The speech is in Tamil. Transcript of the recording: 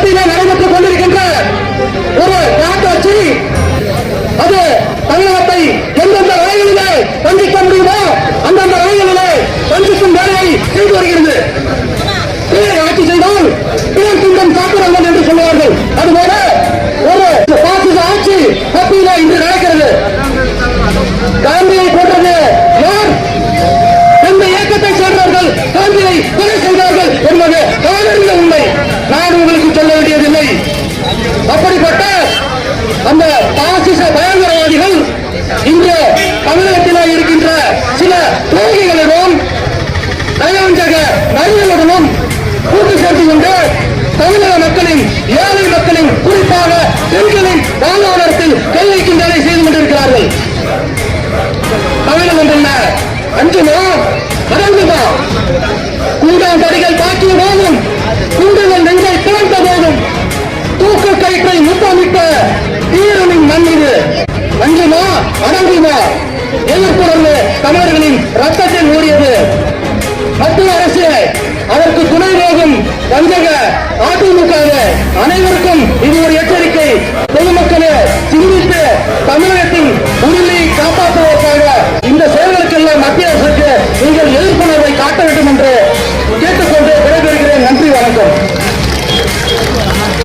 மத்தியிலே நடைபெற்றுக் கொண்டிருக்கின்ற ஒரு காட்டாட்சி அது தமிழகத்தை எந்தெந்த வகைகளிலே சந்திக்க முடியுமோ அந்தந்த வகைகளிலே சந்திக்கும் வேலையை செய்து வருகிறது. ஆட்சி செய்தால் பேர் துண்டம் சாப்பிடுங்கள் என்று சொல்லுவார்கள். அதுபோல ஒரு பாசிச ஆட்சி மத்தியிலே இன்று நடக்கிறது. காந்தியை போன்றது யார்? எந்த இயக்கத்தை சேர்ந்தவர்கள் காந்தியை கொலை செய்தார்கள் என்பது காவிரியில் உண்மை. நான் உங்களுக்கு சொல்ல வேண்டியதில்லை. அப்படிப்பட்ட அந்த பாசிச பயங்கரவாதிகள் இன்று தமிழகத்திலே இருக்கின்ற சில துரோகிகளிடம் நயவஞ்சக நரிகளுடனும் கூட்டு சேர்த்து கொண்டு தமிழக மக்களின் ஏழை மக்களின் குறிப்பாக பெண்களின் வாழ்வாதாரத்தில் கை வைக்கும் வேலை செய்து கொண்டிருக்கிறார்கள். தமிழகம் என்ன அஞ்சுமா அடங்குமா? கூடாந்தடிகள் தாக்கிய போதும் கூடுதல் நெஞ்சை திறந்த போதும் தூக்கு கயிற்றை முத்தமிட்ட தீரனின் மண் இது. அஞ்சுமா அடங்குமா? எதிர்ப்புணர்வு தமிழர்களின் ரத்தத்தில் ஊறியது. மத்திய அரசு அதற்கு துணை போகும் வஞ்சக அதிமுக அனைவருக்கும் இது ஒரு எச்சரிக்கை. பொதுமக்களே சிந்தித்து தமிழகத்தின் உரிமையை காப்பாற்றுவோம்.